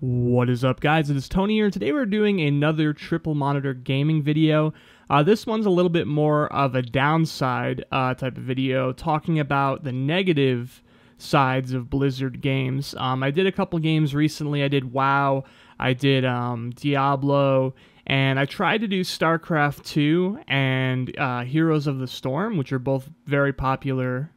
What is up, guys? It is Tony here. Today we're doing another triple monitor gaming video. This one's a little bit more of a downside type of video, talking about the negative sides of Blizzard games. I did a couple games recently. I did WoW, I did Diablo, and I tried to do StarCraft 2 and Heroes of the Storm, which are both very popular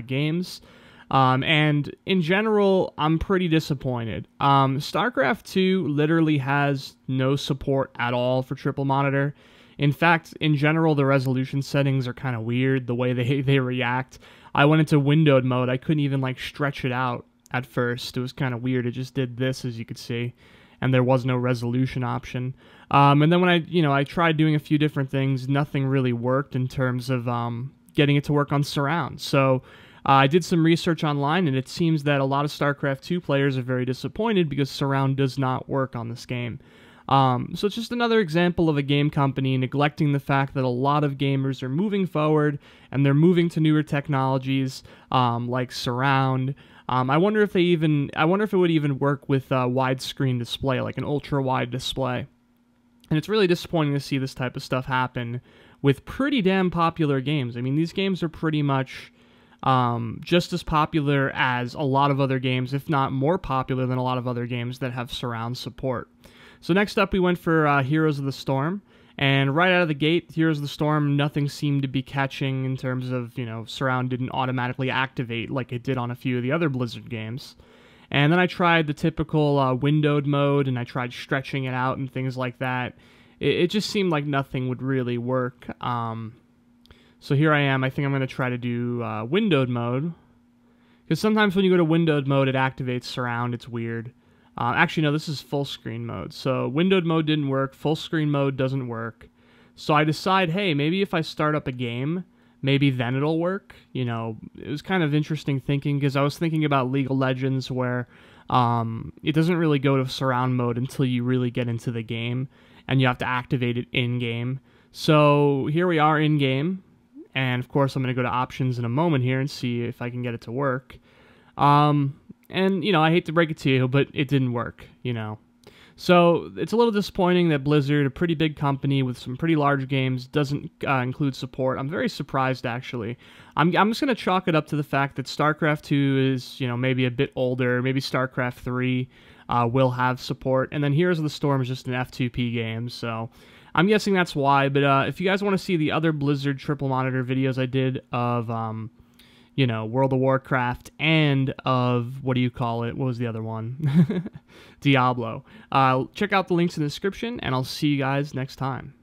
games. And in general, I'm pretty disappointed. StarCraft 2 literally has no support at all for triple monitor. In fact, in general, the resolution settings are kind of weird, the way they react. I went into windowed mode. I couldn't even like stretch it out at first. It was kind of weird. It just did this, as you could see, and there was no resolution option. And then when I tried doing a few different things, nothing really worked in terms of getting it to work on surround. So I did some research online, and it seems that a lot of StarCraft 2 players are very disappointed because surround does not work on this game. So it's just another example of a game company neglecting the fact that a lot of gamers are moving forward and they're moving to newer technologies like surround. I wonder if it would even work with widescreen display, like an ultra-wide display. And it's really disappointing to see this type of stuff happen with pretty damn popular games. I mean, these games are pretty much just as popular as a lot of other games, if not more popular than a lot of other games that have surround support. So next up, we went for Heroes of the Storm, and right out of the gate, Heroes of the Storm, nothing seemed to be catching in terms of, surround didn't automatically activate like it did on a few of the other Blizzard games. And then I tried the typical windowed mode, and I tried stretching it out and things like that. It just seemed like nothing would really work. So here I am. I think I'm going to try to do windowed mode, because sometimes when you go to windowed mode, it activates surround. It's weird. Actually, no, this is full screen mode. So windowed mode didn't work. Full screen mode doesn't work. So I decide, hey, maybe if I start up a game, maybe then it'll work. It was kind of interesting thinking, because I was thinking about League of Legends, where it doesn't really go to surround mode until you really get into the game, and you have to activate it in-game. So here we are in-game. And of course, I'm going to go to options in a moment here and see if I can get it to work. And, I hate to break it to you, but it didn't work, So it's a little disappointing that Blizzard, a pretty big company with some pretty large games, doesn't include support. I'm very surprised, actually. I'm just going to chalk it up to the fact that StarCraft 2 is, maybe a bit older. Maybe StarCraft 3 will have support. And then Heroes of the Storm is just an F2P game, so I'm guessing that's why. But if you guys want to see the other Blizzard triple monitor videos I did of, World of Warcraft and of, what was the other one? Diablo. Check out the links in the description, and I'll see you guys next time.